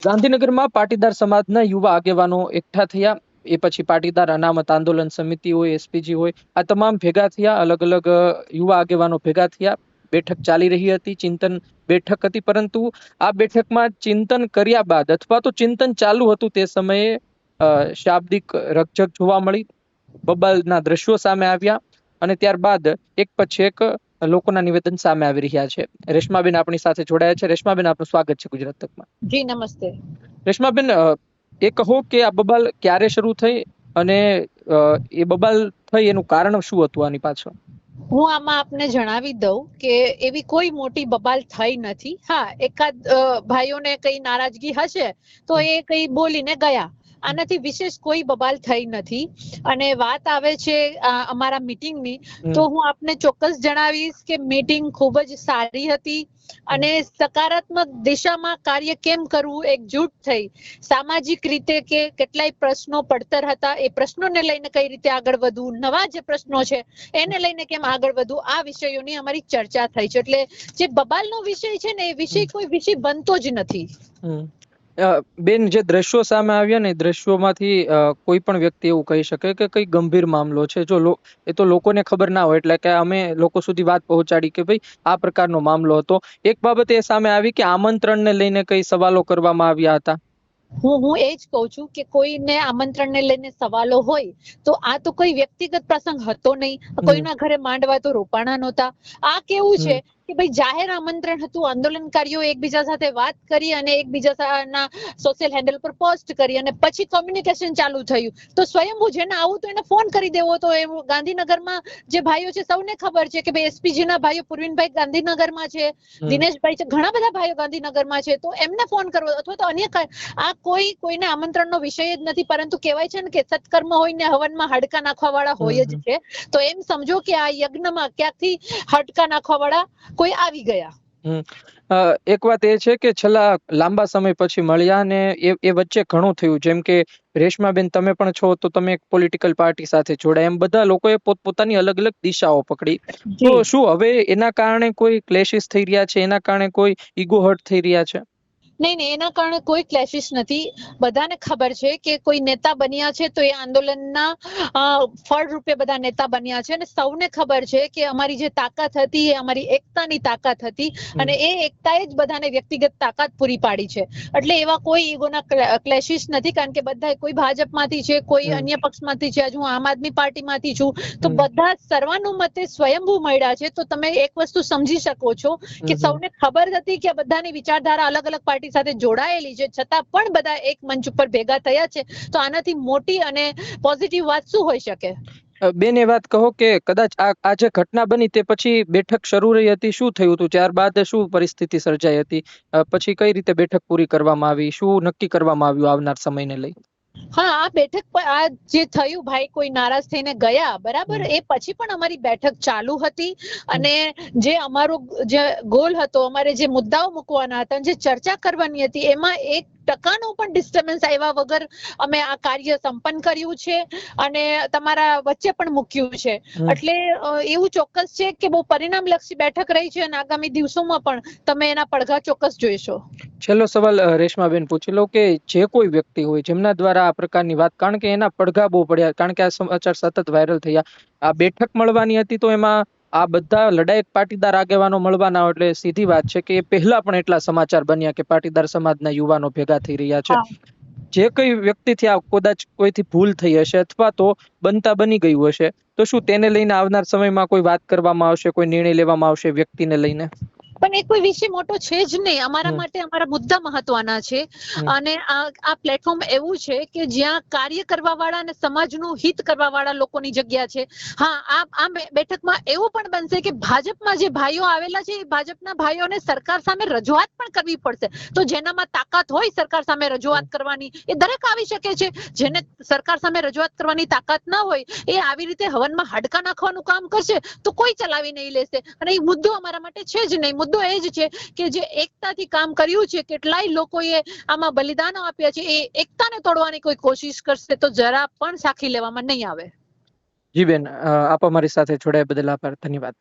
ગાંધીનગરમાં પાટીદાર સમાજના યુવા આગેવાનો એકઠા થયા. એ પછી પાટીદાર અનામત આંદોલન સમિતિ હોય, એસપીજી હોય, આ તમામ ભેગા થયા. અલગ અલગ યુવા આગેવાનો ભેગા થયા. બેઠક ચાલી રહી હતી, ચિંતન બેઠક હતી. પરંતુ આ બેઠકમાં ચિંતન કર્યા બાદ અથવા તો ચિંતન ચાલુ હતું તે સમયે શાબ્દિક રકઝક જોવા મળી, બબાલના દ્રશ્યો સામે આવ્યા અને ત્યારબાદ એક પછી એક લોકોના નિવેદન સામે આવી રહ્યા છે. રેશમાબેન આપણી સાથે જોડાયા છે. રેશમાબેન, આપનું સ્વાગત છે ગુજરાત તકમાં. જી નમસ્તે. રેશમાબેન, એ કહો કે આ બબાલ ક્યારે શરૂ થઈ અને એ બબાલ થઈ એનું કારણ શું હતું આની પાછળ? હું આમાં આપને જણાવી દઉં કે એવી કોઈ મોટી બબાલ થઈ નથી. હા, એકાદ ભાઈઓને કઈ નારાજગી હશે તો એ કઈ બોલીને ગયા. આનાથી વિશેષ કોઈ બબાલ થઈ નથી. અને વાત આવે છે અમારા મીટિંગની, તો હું આપને ચોક્કસ જણાવીશ કે મીટિંગ ખૂબ જ સારી હતી અને સકારાત્મક દિશામાં કાર્ય કેમ કરવું, એકજૂટ થઈ સામાજિક રીતે કે કેટલાય પ્રશ્નો પડતર હતા, એ પ્રશ્નોને લઈને કઈ રીતે આગળ વધવું, નવા જે પ્રશ્નો છે એને લઈને કેમ આગળ વધવું, આ વિષયોની અમારી ચર્ચા થઈ છે. એટલે જે બબાલનો વિષય છે ને, એ વિષય કોઈ વિષય બનતો જ નથી. બેન, જે દ્રશ્યો સામે આવ્યા ને, દ્રશ્યોમાંથી કોઈ પણ વ્યક્તિ એવું કહી શકે કે કઈ ગંભીર મામલો છે. જો એ તો લોકોને ખબર ના હોય, એટલે કે અમે લોકો સુધી વાત પહોંચાડી કે ભાઈ આ પ્રકારનો મામલો હતો. એક બાબત એ સામે આવી કે આમંત્રણને લઈને કઈ સવાલો કરવામાં આવ્યા હતા. હું એ જ કહું છું કે કોઈને આમંત્રણને લઈને સવાલો હોય તો આ તો કોઈ વ્યક્તિગત પ્રસંગ હતો નહીં. કોઈના ઘરે માંડવા તો રોપાણા નહોતા. આ કેવું છે કે ભાઈ જાહેર આમંત્રણ હતું, આંદોલનકારીઓ એકબીજા સાથે વાત કરી અને એકબીજાના સોશિયલ હેન્ડલ પર પોસ્ટ કરી અને પછી કોમ્યુનિકેશન ચાલુ થયું. તો સ્વયંભૂ જેને આવું તો એને ફોન કરી દેવો. તો એ ગાંધીનગરમાં જે ભાઈઓ છે સૌને ખબર છે કે ભાઈ એસપીજી ના ભાઈઓ પૂર્વિનભાઈ ગાંધીનગરમાં છે, દિનેશભાઈ છે, ઘણા બધા ભાઈઓ ગાંધીનગરમાં છે, તો એમને ફોન કરવો અથવા તો અન્ય આ કોઈને આમંત્રણનો વિષય જ નથી. પરંતુ કહેવાય છે ને કે સત્કર્મ હોય ને હવનમાં હાડકા નાખવા વાળા હોય જ છે. તો એમ સમજો કે આ યજ્ઞમાં ક્યાંકથી હાડકા નાખવા વાળા કોઈ આવી ગયા. એક વાત એ છે કે છેલ્લા લાંબા સમય પછી મળ્યા ને એ વચ્ચે ઘણું થયું. જેમ કે રેશમાબેન, તમે પણ છો તો તમે એક પોલિટિકલ પાર્ટી સાથે જોડાયા, એમ બધા લોકોએ પોતપોતાની અલગ અલગ દિશાઓ પકડી. તો શું હવે એના કારણે કોઈ ક્લેશિસ થઈ રહ્યા છે? એના કારણે કોઈ ઈગો હર્ટ થઈ રહ્યા છે? નહીં, એના કારણે કોઈ ક્લેશિસ નથી. બધાને ખબર છે કે કોઈ નેતા બન્યા છે તો એ આંદોલનના ફળ રૂપે બધા નેતા બન્યા છે. અને સૌને ખબર છે કે અમારી જે તાકાત હતી એ અમારી એકતાની તાકાત હતી અને એ એકતાએ જ બધાને વ્યક્તિગત તાકાત પૂરી પાડી છે. એટલે એવા કોઈ ઈગોના ક્લેશિસ નથી. કારણ કે બધા કોઈ ભાજપમાંથી છે, કોઈ અન્ય પક્ષમાંથી છે, હું આમ આદમી પાર્ટીમાંથી છું, તો બધા સર્વાનુમતે સ્વયંભૂ મળ્યા છે. તો તમે એક વસ્તુ સમજી શકો છો કે સૌને ખબર હતી કે બધાની વિચારધારા અલગ અલગ પાર્ટી સાથે જોડાયેલી છે, છતાં પણ બધા એક મંચ ઉપર ભેગા થયા છે. તો આનાથી મોટી અને પોઝિટિવ વાત શું હોઈ શકે? બેન, એ વાત કહો કે કદાચ આ જે ઘટના બની તે પછી બેઠક શરૂ રહી હતી, શું થયું હતું? ત્યારબાદ શું પરિસ્થિતિ સર્જાઈ હતી? પછી કઈ રીતે બેઠક પૂરી કરવામાં આવી? શું નક્કી કરવામાં આવ્યું આવનાર સમયને લઈ? હા, આ બેઠક આ જે થયું, ભાઈ કોઈ નારાજ થઈને ગયા, બરાબર, એ પછી પણ અમારી બેઠક ચાલુ હતી. અને જે અમારો જે ગોલ હતો, અમારે જે મુદ્દાઓ મૂકવાના હતા, જે ચર્ચા કરવાની હતી, એમાં 1% પણ ડિસ્ટર્બન્સ આવ્યા વગર અમે આ કાર્ય સંપન્ન કર્યું છે અને તમારા વચ્ચે પણ મૂક્યું છે. એટલે એવું ચોક્કસ છે કે બહુ પરિણામલક્ષી બેઠક રહી છે અને આગામી દિવસોમાં પણ તમે એના પડઘા ચોક્કસ જોઈશો. છેલ્લો સવાલ રેશમાબેન પૂછી લો કે જે કોઈ વ્યક્તિ હોય જેમના દ્વારા આ પ્રકારની વાત, કારણ કે એના પડઘા બહુ પડ્યા, કારણ કે આ સમાચાર સતત વાયરલ થયા. આ બેઠક મળવાની હતી તો એમાં આ બધા લડાયક પાટીદાર આગેવાનો મળવાના, એટલે સીધી વાત છે કે એ પહેલા પણ એટલા સમાચાર બન્યા કે પાટીદાર સમાજના યુવાનો ભેગા થઈ રહ્યા છે. જે કોઈ વ્યક્તિથી આ કદાચ કોઈથી ભૂલ થઈ હશે અથવા તો બનતા બની ગયું હશે, તો શું તેને લઈને આવનાર સમયમાં કોઈ વાત કરવામાં આવશે, કોઈ નિર્ણય લેવામાં આવશે વ્યક્તિને લઈને? પણ એ કોઈ વિષય મોટો છે જ નહીં. અમારા માટે અમારા મુદ્દા મહત્વના છે. અને આ પ્લેટફોર્મ એવું છે કે જ્યાં કાર્ય કરવા વાળા અને સમાજનું હિત કરવા વાળા લોકોની જગ્યા છે. હા, આ બેઠકમાં એવું પણ બનશે કે ભાજપમાં જે ભાઈઓ આવેલા છે એ ભાજપના ભાઈઓને સરકાર સામે રજૂઆત પણ કરવી પડશે. તો જેનામાં તાકાત હોય સરકાર સામે રજૂઆત કરવાની, એ દરેક આવી શકે છે. જેને સરકાર સામે રજૂઆત કરવાની તાકાત ના હોય એ આવી રીતે હવનમાં હાડકા નાખવાનું કામ કરશે તો કોઈ ચલાવી નહીં લેશે. અને એ મુદ્દો અમારા માટે છે જ નહીં. મુદ્દો એ જ છે કે જે એકતાથી કામ કર્યું છે, કેટલાય લોકોએ આમાં બલિદાનો આપ્યા છે, એ એકતાને તોડવાની કોઈ કોશિશ કરશે તો જરા પણ સાખી લેવામાં નહીં આવે. જી બેન, આપ અમારી સાથે જોડાયા બદલ આભાર. ધન્યવાદ.